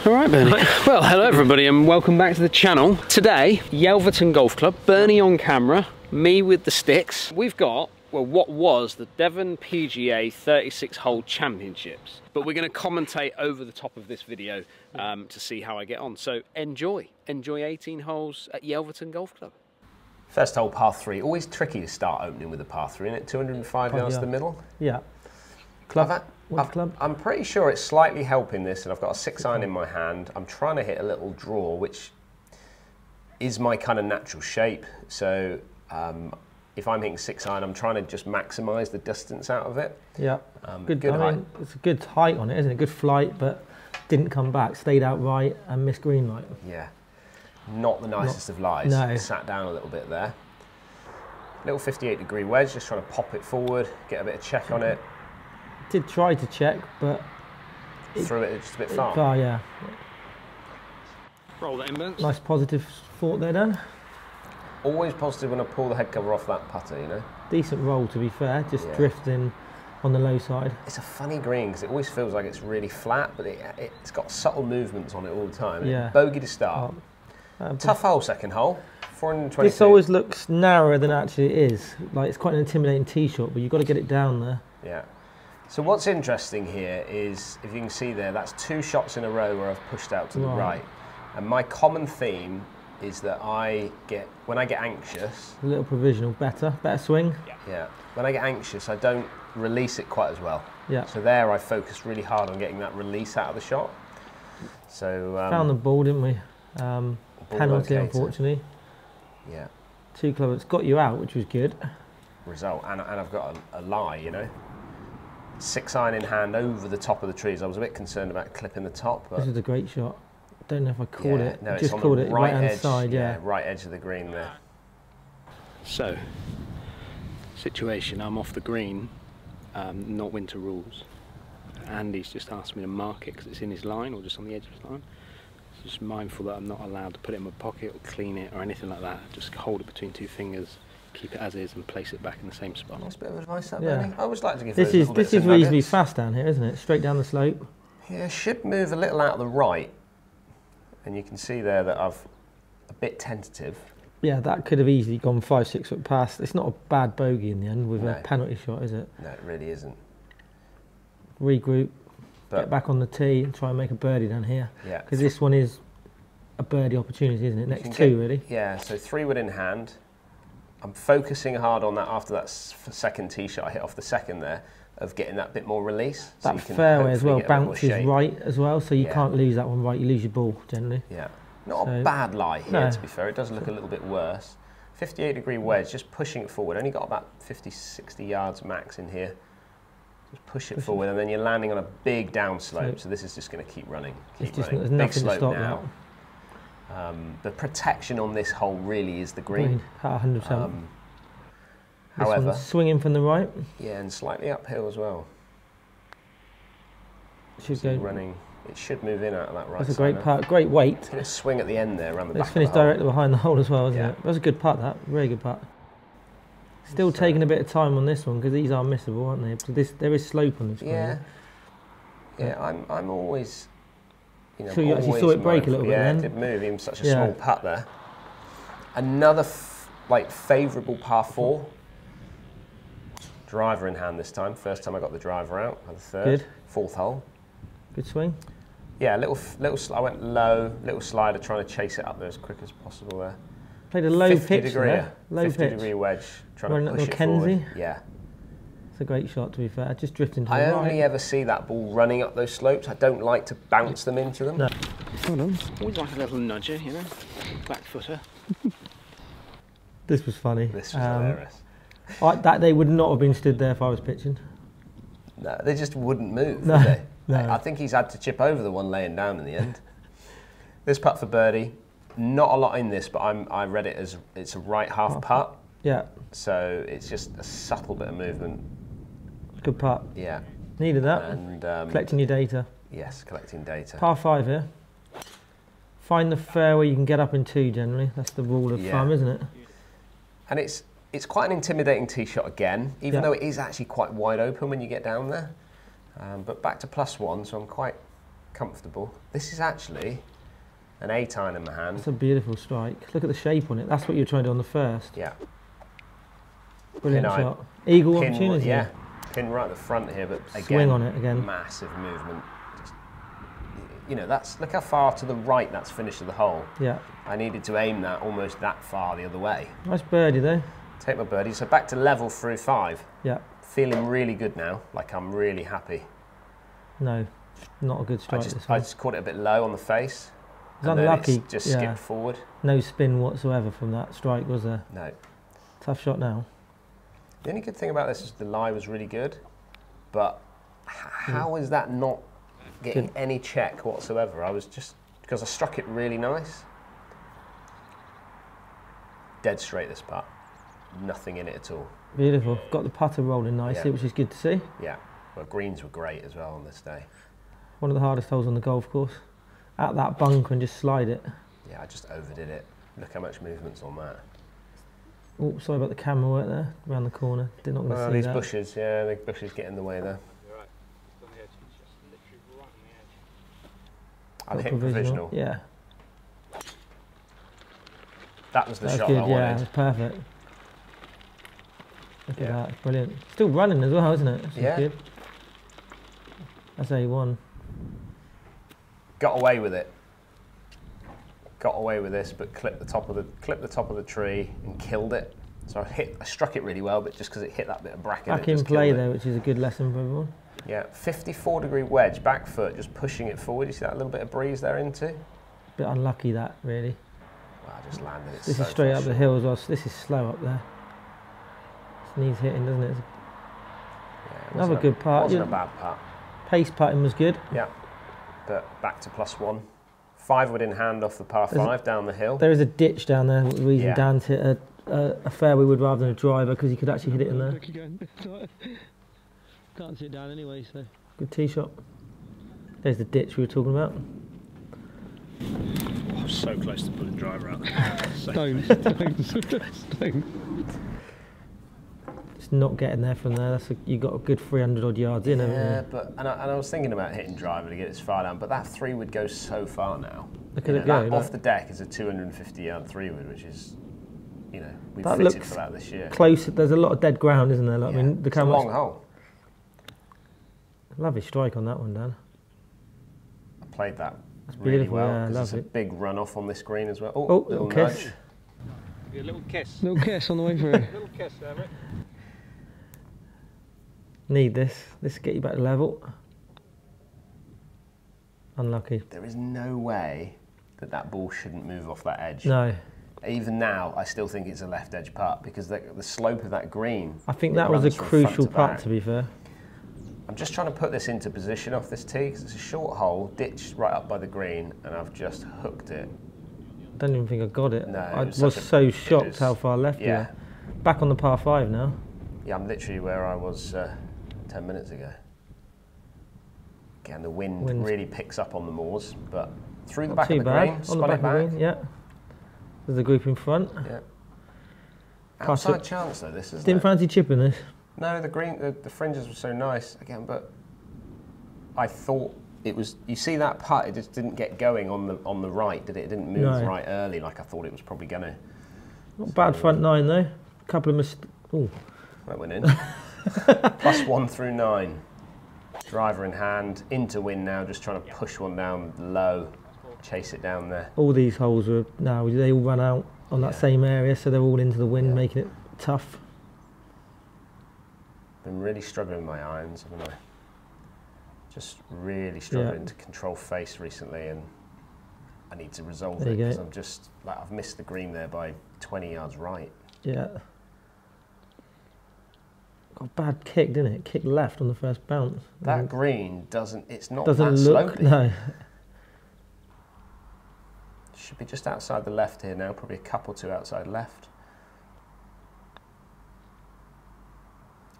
All right, Bernie. Well, hello everybody and welcome back to the channel. Today, Yelverton Golf Club, Bernie on camera, me with the sticks. We've got, well, what was the Devon PGA 36-hole championships. But we're going to commentate over the top of this video to see how I get on. So enjoy 18 holes at Yelverton Golf Club. First hole, par 3. Always tricky to start opening with a par 3, isn't it? 205 yards to the middle. Yeah. Club. Club? I'm pretty sure it's slightly helping this, and I've got a 6-iron in my hand. I'm trying to hit a little draw, which is my kind of natural shape. So if I'm hitting 6-iron, I'm trying to just maximise the distance out of it. Yeah. Good height. It's a good height on it, isn't it? Good flight, but didn't come back. Stayed out right and missed green light. Yeah. Not the nicest of lies. No. Sat down a little bit there. Little 58-degree wedge, just trying to pop it forward, get a bit of check on it. Did try to check, but threw it just a bit far. Yeah. Roll that in, Burns. Nice positive thought there, Dan. Always positive when I pull the head cover off that putter, you know. Decent roll, to be fair. Just drifting on the low side. It's a funny green because it always feels like it's really flat, but it's got subtle movements on it all the time. Yeah. Bogey to start. Tough hole, second hole. 422. This always looks narrower than actually it is. Like, it's quite an intimidating tee shot, but you've got to get it down there. Yeah. So what's interesting here is, if you can see there, that's 2 shots in a row where I've pushed out to the right. And my common theme is that when I get anxious... A little provisional, better swing. Yeah. When I get anxious, I don't release it quite as well. Yeah. So there I focused really hard on getting that release out of the shot. So... found the ball, didn't we? Penalty, unfortunately. Yeah. 2 clubs. It's got you out, which was good. Result. And I've got a lie, you know. 6-iron in hand over the top of the trees. I was a bit concerned about clipping the top. But this is a great shot. Don't know if I caught it. No, just it's caught on the it right hand edge, side. Yeah, right edge of the green there. So, situation. I'm off the green. Not winter rules. Andy's just asked me to mark it because it's in his line or just on the edge of his line. So just mindful that I'm not allowed to put it in my pocket or clean it or anything like that. Just hold it between 2 fingers. Keep it as is and place it back in the same spot. Nice bit of advice that, Bernie. I always like to give this is reasonably fast down here, isn't it? Straight down the slope. Yeah, should move a little out of the right, and you can see there that I've a bit tentative. Yeah, that could have easily gone 5-6 foot past. It's not a bad bogey in the end with a penalty shot, is it? No, it really isn't. Regroup, get back on the tee and try and make a birdie down here. Yeah. Because this one is a birdie opportunity, isn't it? Next 2, really. Yeah, so 3 wood in hand. I'm focusing hard on that after that second tee shot I hit off the second there, of getting that bit more release. That so fairway as well bounces right as well, so you can't lose that one right, you lose your ball generally. Yeah, not a bad lie here to be fair, it does look a little bit worse. 58-degree wedge, just pushing it forward, only got about 50-60 yards max in here. Just push it forward and then you're landing on a big down slope, so this is just going to keep running. There's nothing to stop now. The protection on this hole really is the green. 100%. However, swinging from the right. Yeah, and slightly uphill as well. Should go running. It should move in out of that right. That's a great putt. Great weight. It's going to swing at the end there around the back. Let's finish directly behind the hole as well, isn't it? That was a good putt. That very good putt. Still taking a bit of time on this one because these are missable, aren't they? So there is slope on this one. Yeah. I'm always. You know, so you actually saw it break a little bit then? Yeah, it did move, even such a small putt there. Another favourable par 4. Driver in hand this time. First time I got the driver out on the 3rd. Good. 4th hole. Good swing. Yeah, I went low, little slider trying to chase it up there as quick as possible there. Played a low pitch there. Low 50-degree wedge, trying to push it forward. Yeah. It's a great shot, to be fair. Just drifting to the right. I only ever see that ball running up those slopes. I don't like to bounce them into them. No. Hold on. Always like a little nudger, you know, back footer. This was funny. This was hilarious. They would not have been stood there if I was pitching. No, they just wouldn't move, would they? No. I think he's had to chip over the one laying down in the end. This putt for birdie. Not a lot in this, but I read it as it's a right half putt. Yeah. So it's just a subtle bit of movement. Good putt. Yeah. Needed that. And collecting your data. Yes, collecting data. Par 5 here. Find the fairway you can get up in 2 generally. That's the rule of thumb, isn't it? And it's quite an intimidating tee shot again, even though it is actually quite wide open when you get down there. But back to +1, so I'm quite comfortable. This is actually an 8-iron in my hand. It's a beautiful strike. Look at the shape on it. That's what you were trying to do on the first. Yeah. Brilliant shot. Eagle pin, opportunity. Yeah. Pin right at the front here, but again, swing on it again. Massive movement. Just, you know, look how far to the right that's finished of the hole. Yeah. I needed to aim that almost that far the other way. Nice birdie though. Take my birdie. So back to level through 5. Yeah. Feeling really good now. Like I'm really happy. No, not a good strike. I just caught it a bit low on the face. It was unlucky. Just skipped forward. No spin whatsoever from that strike, was there? No. Tough shot now. The only good thing about this is the lie was really good, but how is that not getting any check whatsoever? I was just, because I struck it really nice. Dead straight this putt. Nothing in it at all. Beautiful. Got the putter rolling nicely, which is good to see. Yeah. Well, greens were great as well on this day. One of the hardest holes on the golf course. At that bunker and just slide it. Yeah, I just overdid it. Look how much movement's on that. Oh, sorry about the camera work there, around the corner. Did not going to see these that. bushes, yeah, the bushes get in the way there. You're right. It's on the edge. It's just literally right on the edge. I'm hitting provisional. Yeah. That was the That was shot good, I wanted. yeah, it was perfect. Look at that, brilliant. Still running as well, isn't it? That's good. That's A1. Got away with it. Got away with this, but clipped the top of the tree and killed it. So I struck it really well, but just because it hit that bit of bracket. Back in play though, which is a good lesson for everyone. Yeah, 54-degree wedge, back foot, just pushing it forward. You see that little bit of breeze there into? Bit unlucky that, really. Well, I just landed it. This is straight up the hill as well, so this is slow up there. This needs hitting, doesn't it? Yeah, another good putt. Wasn't a bad putt. Pace putting was good. Yeah, but back to +1. 5 wood in hand off the par 5 down the hill. There is a ditch down there. The reason Dan's hit a fairway wood rather than a driver, because he could actually hit it in there. Can't sit down anyway, so. Good tee shot. There's the ditch we were talking about. Oh, so close to putting the driver out. Stones. It's not getting there from there. You got a good 300 odd yards in, haven't you? Yeah, but I was thinking about hitting driver to get this far down, but that 3 wood goes so far now. Look at it go. Off the deck is a 250-yard 3 wood, which is, you know, we've fitted for that this year. Close. There's a lot of dead ground, isn't there? Like, I mean, it's a long hole. Lovely strike on that one, Dan. I played that really well. Yeah, It's a big runoff on this green as well. Oh, little kiss. Nudge. A little kiss. Little kiss on the way through. Little kiss there, mate. Need this. This will get you back to level. Unlucky. There is no way that ball shouldn't move off that edge. No. Even now, I still think it's a left edge putt because the slope of that green. I think that was a crucial putt, to be fair. I'm just trying to put this into position off this tee because it's a short hole, ditched right up by the green, and I've just hooked it. Don't even think I got it. No, I was so shocked how far left you were. Back on the par 5 now. Yeah, I'm literally where I was 10 minutes ago. Again, the wind really picks up on the moors, but through the back of the green, spun it back. Yeah. There's a group in front. Yeah. Outside chance though, this is. Didn't fancy chipping this. No, the fringes were so nice again, but I thought it was. You see that putt? It just didn't get going on the right, did it? It didn't move right early, like I thought it was probably gonna. Not bad front 9 though. A couple of mistakes. Oh, that went in. +1 through 9. Driver in hand, into wind now. Just trying to push one down low, chase it down there. All these holes are now. They all run out on that same area, so they're all into the wind, making it tough. Been really struggling with my irons, haven't I? Just really struggling to control face recently, and I need to resolve it because I'm just like I've missed the green there by 20 yards right. Yeah. Got a bad kick, didn't it? Kicked left on the first bounce. That green doesn't. It's not doesn't that look slopey. no. Should be just outside the left here now. Probably a couple two outside left.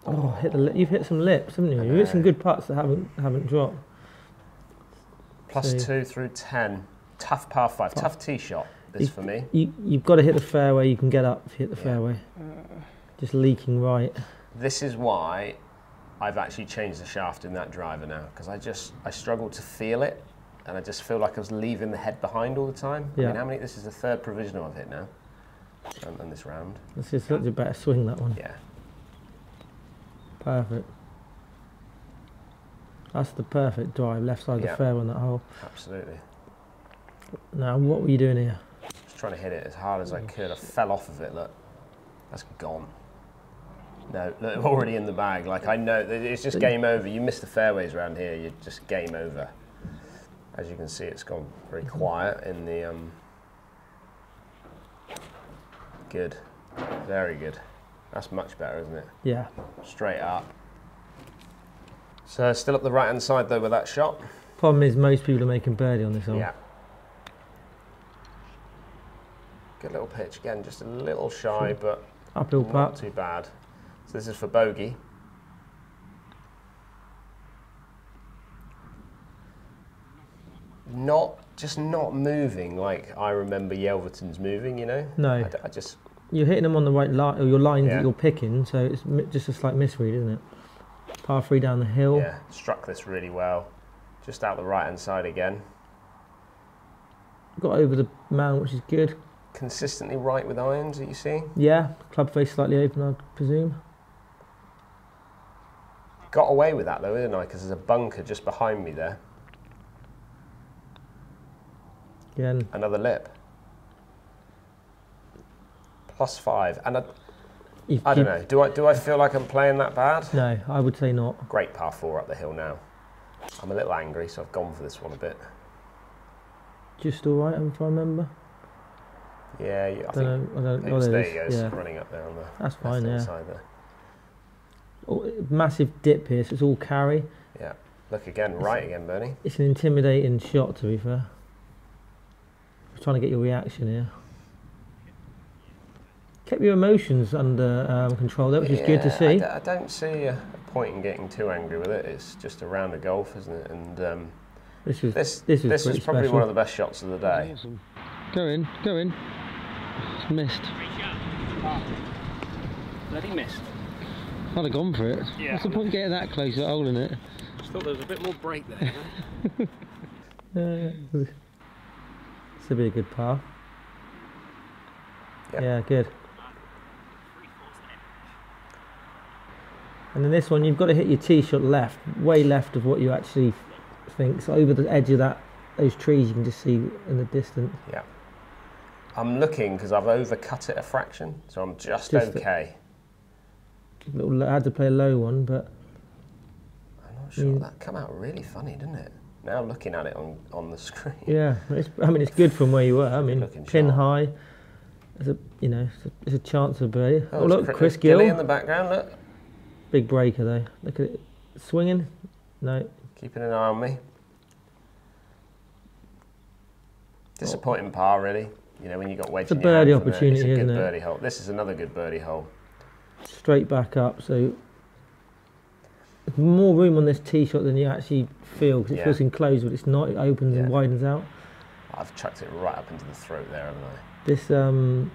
Oh, you've hit some lips, haven't you? You've hit some good putts that haven't dropped. +2 through 10. Tough par 5. Tough tee shot. This for me. You've got to hit the fairway. You can get up if you hit the fairway. Just leaking right. This is why I've actually changed the shaft in that driver now because I struggle to feel it. and I just feel like I was leaving the head behind all the time. Yeah. I mean, how many? This is the 3rd provisional I've hit now on this round. This is such a better swing, that one. Yeah. Perfect. That's the perfect drive, left side of the fairway on that hole. Absolutely. Now, what were you doing here? Just trying to hit it as hard as I could. I fell off of it, look. That's gone. No, look, already in the bag. Like, I know, it's just game over. You miss the fairways around here, you're just game over. As you can see, it's gone very quiet in the... Good. Very good. That's much better, isn't it? Yeah. Straight up. So, still up the right-hand side, though, with that shot. Problem is, most people are making birdie on this hole. Yeah. Good little pitch. Again, just a little shy, but uphill not putt. too bad. So this is for bogey. Just not moving like I remember Yelverton's moving, you know? No. I just... You're hitting them on the right line, or your lines that you're picking, so it's just a slight misread, isn't it? Par 3 down the hill. Yeah, struck this really well. Just out the right-hand side again. Got over the mound, which is good. Consistently right with irons, are you seeing? Yeah, club face slightly open, I presume. Got away with that though, didn't I? Because there's a bunker just behind me there. Again. Another lip. +5, and I don't know. Do I feel like I'm playing that bad? No, I would say not. Great par 4 up the hill now. I'm a little angry, so I've gone for this one a bit. Just all right, if I remember. Yeah, I think there he goes, running up there on the that's fine, yeah. side there. Massive dip here, so it's all carry. Yeah, look again, right again, Bernie. It's an intimidating shot, to be fair. I'm trying to get your reaction here. Kept your emotions under control there, which is good to see. I don't see a point in getting too angry with it. It's just a round of golf, isn't it? And this is probably one of the best shots of the day. Awesome. Go in, go in. It's missed. Bloody missed. I'd have gone for it. Yeah. What's the point getting that close to holding it? Just thought there was a bit more break there. This will be a good par. Yep. Yeah, good. And in this one, you've got to hit your tee shot left, way left of what you actually think. So over the edge of those trees, you can just see in the distance. Yeah. I'm looking because I've overcut it a fraction, so I'm just okay. I had to play a low one, but I'm not sure. That come out really funny, didn't it? Now looking at it on the screen. Yeah, I mean it's good from where you were. I mean, pin high. There's a chance of birdie. Oh, look, Chris Gill in the background. Look. Big breaker though. Look at it, swinging. No. Keeping an eye on me. Disappointing par, really. You know, when you got wedge. It's a birdie opportunity, isn't it? It's a good birdie hole. This is another good birdie hole. Straight back up, so there's more room on this tee shot than you actually feel, because it feels enclosed, but it's not. It opens and widens out. I've chucked it right up into the throat there, haven't I? This oh,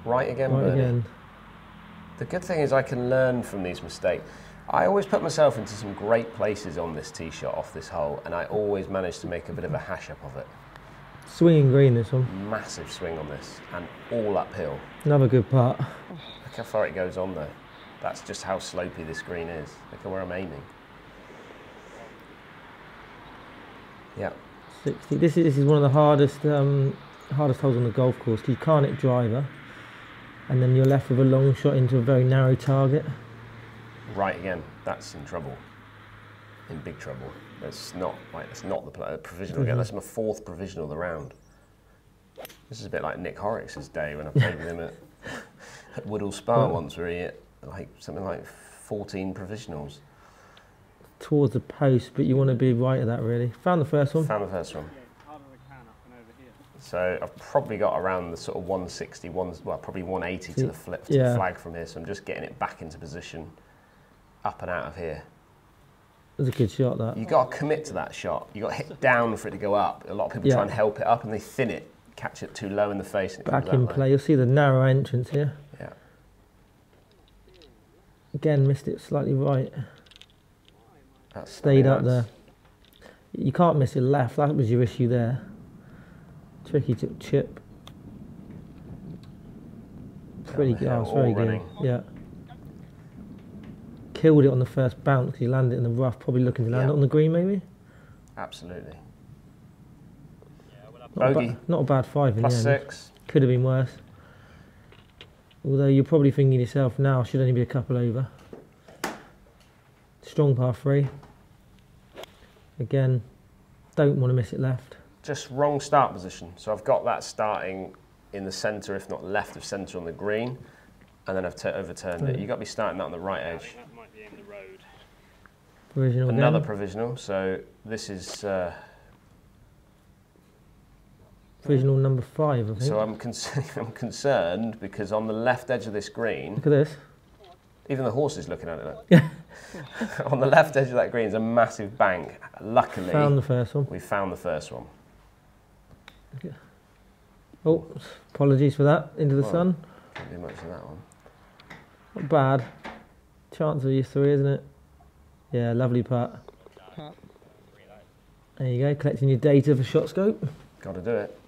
right again, right birdie. Again. The good thing is I can learn from these mistakes. I always put myself into some great places on this tee shot off this hole, and I always manage to make a bit of a hash up of it. Swinging green, this one. Massive swing on this, and all uphill. Another good putt. Look how far it goes on though. That's just how slopey this green is. Look at where I'm aiming. Yeah. 60. This is one of the hardest holes on the golf course. You can't hit driver, and then you're left with a long shot into a very narrow target. Right again. That's in trouble. In big trouble. That's not the provisional again. That's my 4th provisional of the round. This is a bit like Nick Horrocks' day when I played with him at Woodall Spa once, where he hit something like 14 provisionals. Towards the post, but you want to be right at that really. Found the first one? Found the first one. So I've probably got around the sort of 160, well probably 180 to the flag from here, so I'm just getting it back into position, up and out of here. That's a good shot, that. You've got to commit to that shot. You've got to hit down for it to go up. A lot of people try and help it up and they thin it, catch it too low in the face. And back in play, you'll see the narrow entrance here. Yeah. Again, missed it slightly right. Stayed up there. You can't miss it left. That was your issue there. Tricky to chip. Pretty good. Oh, it's very good. Yeah. Killed it on the first bounce because he landed in the rough. Probably looking to land it on the green, maybe. Absolutely. Not a bad 5 in the end. +6. Could have been worse. Although you're probably thinking yourself now, should only be a couple over. Strong par 3. Again, don't want to miss it left. Just wrong start position. So I've got that starting in the centre, if not left of centre on the green, and then I've overturned it. You've got to be starting that on the right edge. That might be in the road. Provisional Another again. provisional. So this is. Provisional number 5, I think. So I'm concerned because on the left edge of this green. Look at this. Even the horse is looking at it. Yeah. On the left edge of that green is a massive bank. Luckily, found the first one. We found the first one. Okay. Oh, apologies for that. Into the sun. Can't do much of that one. Not bad. Chance of your 3, isn't it? Yeah, lovely putt. There you go, collecting your data for shot scope. Got to do it.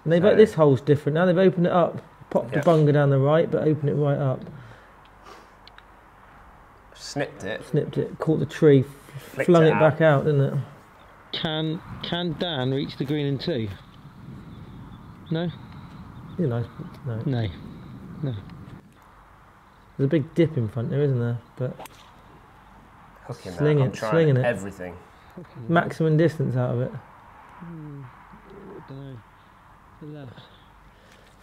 And this hole's different now. They've opened it up. Popped the bunker down the right, but opened it right up. Snipped it. Snipped it. Caught the tree. Flung it back out, didn't it? Can Dan reach the green in 2? No? You know, no. No. No. There's a big dip in front there, isn't there? But slinging it. Everything. Maximum distance out of it. I don't know. The left.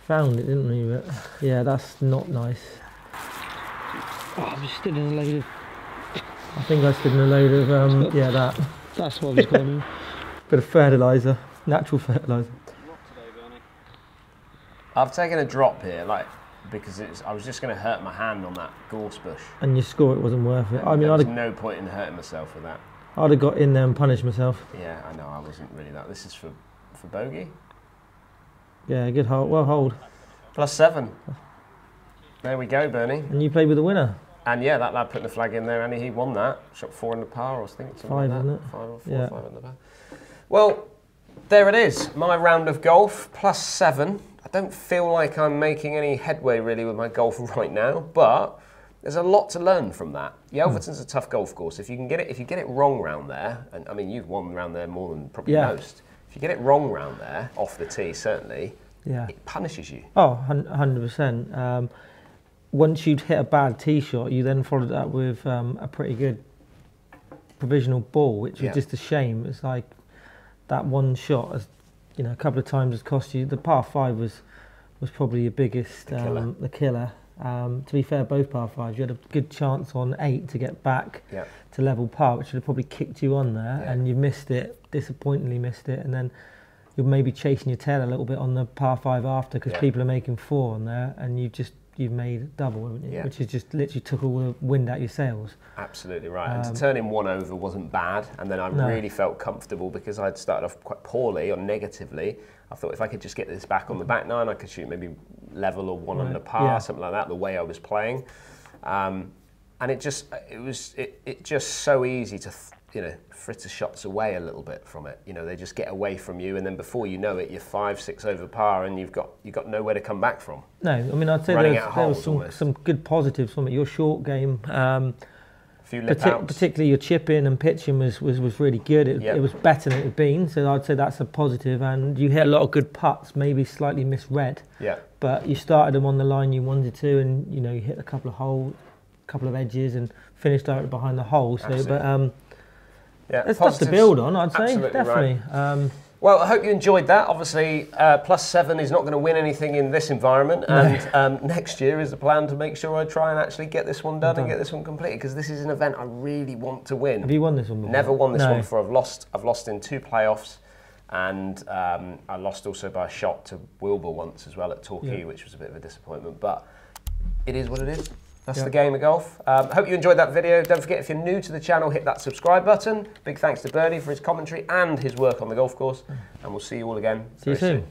Found it, didn't we? But yeah, that's not nice. Oh, I just stood in a load of. I think I stood in a load of yeah, that. That's what I was going to. Bit of fertiliser, natural fertiliser. Not today, Bernie. I've taken a drop here, because I was just going to hurt my hand on that gorse bush. And your score, it wasn't worth it. I mean, there's no point in hurting myself with that. I'd have got in there and punished myself. Yeah, I know. I wasn't really that. This is for bogey. Yeah, good hold. Well hold. +7. There we go, Bernie. And you played with the winner. And yeah, that lad put the flag in there, and he won that. Shot 4 under par, I think. 5, like isn't it? 5 or 4 yeah. 5 under par. Well, there it is. My round of golf, +7. I don't feel like I'm making any headway really with my golf right now, but there's a lot to learn from that. Yelverton's a tough golf course. If you get it wrong round there, and I mean you've won round there more than probably most. If you get it wrong round there, off the tee certainly, it punishes you. Oh, 100%. Once you'd hit a bad tee shot, you then followed that with a pretty good provisional ball, which was just a shame. It's like that one shot, as you know, a couple of times has cost you. The par 5 was probably your biggest, the killer. To be fair, both par 5s, you had a good chance on 8 to get back to level par, which would have probably kicked you on there, and you missed it, disappointingly missed it, and then you're maybe chasing your tail a little bit on the par 5 after because people are making 4 on there, and you've made double, haven't you? Which is just literally took all the wind out your sails. Absolutely right. And to turn in 1 over wasn't bad, and then I really felt comfortable because I'd started off quite poorly or negatively. I thought if I could just get this back on the back 9, I could shoot maybe level or 1 under par, something like that, the way I was playing. And it just so easy to fritter shots away a little bit from it. You know, they just get away from you, and then before you know it, you're 5, 6 over par, and you've got nowhere to come back from. No, I mean, I'd say there was some good positives from it. Your short game, a few lip outs. Particularly your chipping and pitching was really good. It was better than it had been, so I'd say that's a positive. And you hit a lot of good putts, maybe slightly misread. Yeah. But you started them on the line you wanted to, and you hit a couple of holes, a couple of edges, and finished directly behind the hole. So, absolutely. There's stuff to build on, I'd say, definitely. Right. Well, I hope you enjoyed that. Obviously, +7 is not going to win anything in this environment, and next year is the plan to make sure I try and actually get this one done and get this one completed, because this is an event I really want to win. Have you won this one before? Never won this one before. I've lost in 2 playoffs, and I lost also by a shot to Wilbur once as well at Torquay, which was a bit of a disappointment, but it is what it is. That's the game of golf. Hope you enjoyed that video. Don't forget, if you're new to the channel, hit that subscribe button. Big thanks to Bernie for his commentary and his work on the golf course. And we'll see you all again very soon.